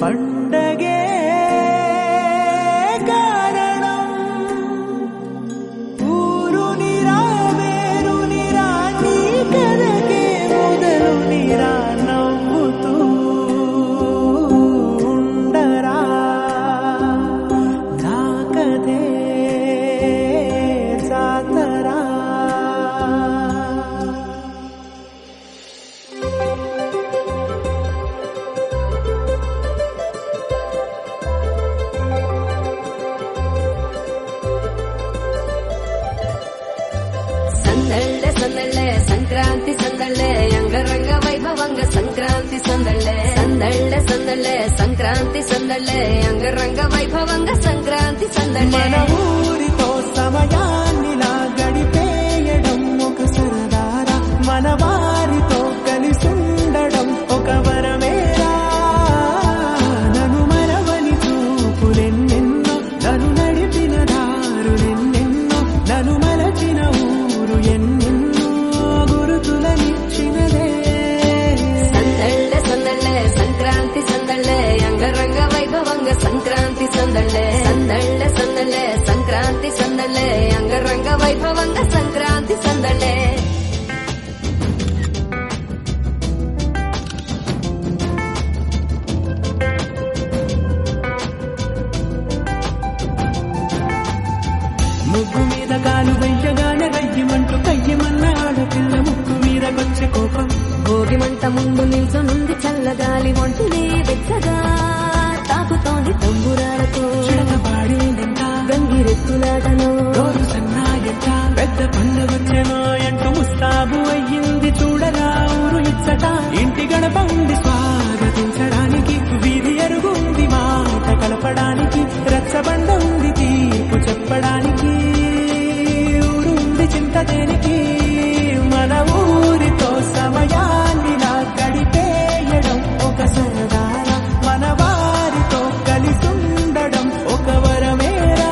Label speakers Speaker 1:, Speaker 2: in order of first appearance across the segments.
Speaker 1: పండగే కారణం ఊరు నిరా వేరు నిరా నీ కథకే మొదలు నిరా నవ్వుతూ ఉండరా నా కథే జాతరా
Speaker 2: సందళ్ళే సంక్రాంతి సందళ్ళే అంగరంగ వైభవంగ సంక్రాంతి సందళ్ళే సందళ్ళే సంక్రాంతి సందళ్ళే అంగరంగ వైభవంగ సంక్రాంతి సందళ్ళే
Speaker 1: మన ఊరితో సమయాన్నిలా గడిపేయడం ఒక సరదారా మన వారితో కలిసుండడం ఒక వరమేరా నన్ను మరవని చూపులెన్నెన్నో నన్ను నడిపిన దారులెన్నెన్నో నన్ను మలచిన ఊరు ఎన్నెన్నో గురుతులనిచ్చినదే
Speaker 2: సందళ్ళే సంక్రాంతి సందళ్ళే అంగరంగ వైభవంగ సంక్రాంతి సందళ్ళే సంక్రాంతి సందళ్ళే అంగరంగ వైభవంగ సంక్రాంతి సందళ్ళే
Speaker 1: ముగ్గు మీద కాలు వెయ్యగానే రయ్యమంటూ కయ్యమన్న ఆడపిల్ల ముక్కు మీదకొచ్చే కోపం
Speaker 2: భోగి మంట ముందు నిల్చొనుంది చల్లగాలి ఒంటినే వెచ్చగా తాకుతోంది తంబురాలతో
Speaker 1: చిడకబాడిందంట
Speaker 2: గంగిరెత్తులాటలో
Speaker 1: రోజు సన్నాయంట పెద్ద పండుగొచ్చెనో అంటూ ముస్తాబు అయ్యింది చూడరా ఊరు ఇచ్చట ఇంటి గడప ఉంది స్వాగతించడానికి వీధి అరుగుంది మాట కలపడానికి రచ్చబండ ఉంది తీర్పు చెప్పడానికి ఊరుంది చింత దేనికి మన ఊరితో సమయాన్నిలా గడిపేయడం ఒక సరదారా మన వారితో కలిసుండడం ఒక వరమేరా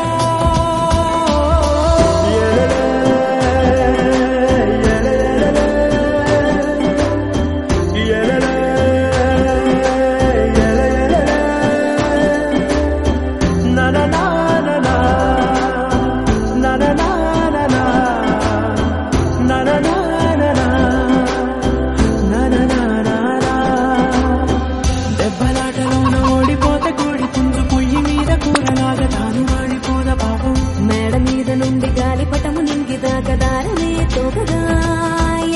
Speaker 1: దెబ్బలాటలోన ఓడిపోతే కోడి పుంజు పొయ్యి మీద కూరలాగా తాను వాడిపోద పాపం
Speaker 2: మేడ మీద నుండి గాలిపటము నింగిదాకా దారనే తోకగా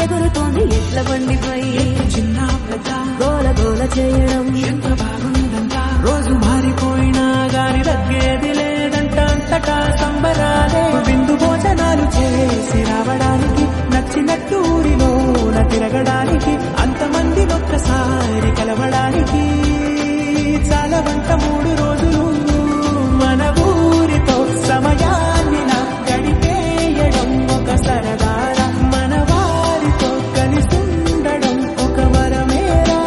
Speaker 2: ఎగురుతోంది ఎట్ల బండిపై
Speaker 1: చిన్న పెద్ద
Speaker 2: గోల గోల చేయడం
Speaker 1: ఎంత బాగుందంట రోజు మారిపోయినా గాని తగ్గేది లేదంట అంతటా సంబరాలే విందు భోజనాలు చేసి రావడానికి నచ్చినట్టు ఊరిలోన తిరగడానికి అంతమంది ఒక్కసారి కలవడానికి చాలా వంట 3 రోజులు మన ఊరితో సమయాన్నిలా గడిపేయడం ఒక సరదారా మన వారితో కలిసుండడం ఒక వరమేరా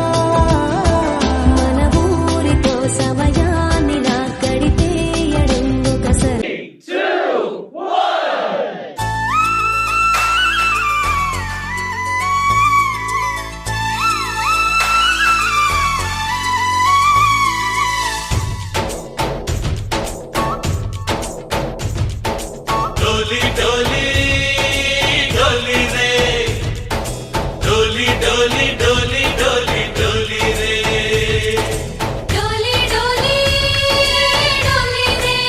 Speaker 2: మన ఊరితో సమయాన్నిలా గడిపేయడం ఒక
Speaker 3: डोली डोली डोली रे डोली डोली डोली डोली डोली रे
Speaker 2: डोली डोली डोली रे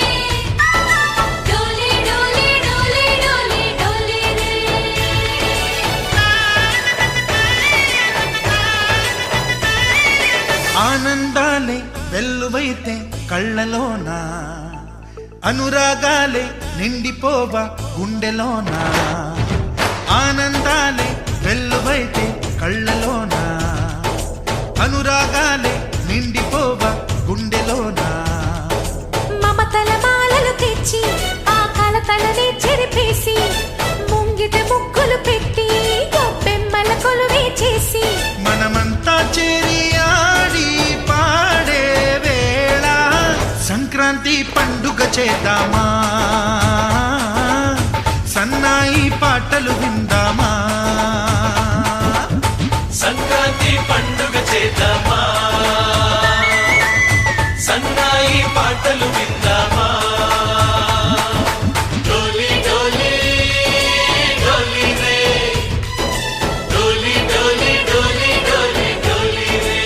Speaker 2: डोली डोली डोली डोली डोली रे
Speaker 4: ఆనందాలే వెల్లువైతే కళ్ళలోన అనురాగాలే నిండిపోవా గుండెలోన ఆనందాలే వెల్లువైతే కళ్ళలోన అనురాగాలే నిండిపోవా గుండెలోన
Speaker 2: మమతల మాలలు తెచ్చి ఆ కలతలనే చెరిపేసి ముంగిట ముగ్గులు పెట్టి గొప్పెమ్మల కొలువే చేసి
Speaker 4: మనమంతా చేరి ఆడి పాడే వేళ సంక్రాంతి పండుగ చేద్దామా సన్నాయి పాటలు విందామా
Speaker 3: సంక్రాంతి పండుగ చేద్దామా పాటలు విందామా డోలి డోలి డోలి రే డోలి డోలి డోలి డోలి డోలి రే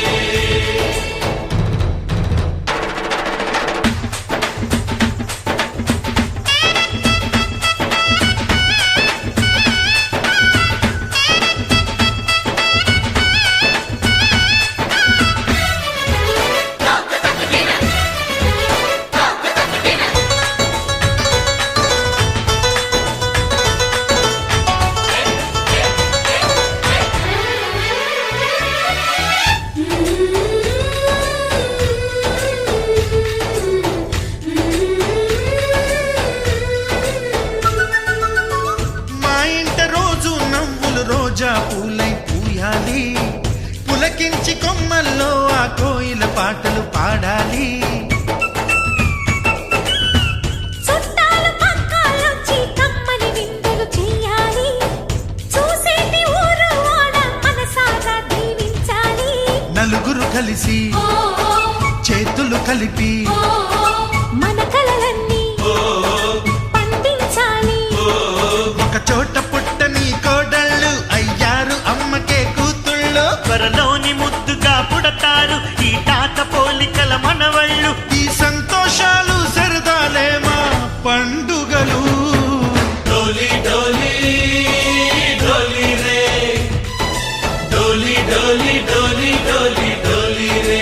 Speaker 4: మా ఇంట రోజు నవ్వులు రోజా పూలై పూయాలి పులకించి కొమ్మల్లో ఆ కోయిల పాటలు పాడాలి
Speaker 2: చుట్టాలు పక్కాలొచ్చి కమ్మని విందులు చెయ్యాలి చూసేటి ఊరు వాడ మనసారా దీవించాలి
Speaker 4: నలుగురు కలిసి చేతులు కలిపి
Speaker 2: మన కలలన్నీ పండించాలి
Speaker 4: ఒక చోట పుట్టని కోడళ్ళు అయ్యారు అమ్మకే కూతుళ్ళు
Speaker 5: త్వరలోని ముద్దుగా పుడతారు ఈ తాత పోలికల మనవళ్ళు
Speaker 4: ఈ సంతోషాలు సరదాలే మా పండుగలు
Speaker 3: డోలి డోలి డోలి రే డోలి డోలి డోలి డోలి డోలి రే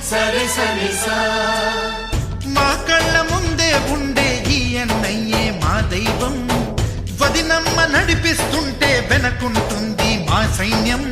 Speaker 3: సరి సరి సా
Speaker 4: మా కళ్ళ ముందే ఉండే ఈ అన్నయ్యే మా దైవం వదినమ్మ నడిపిస్తుంటే వెనకుంటుంది మా సైన్యం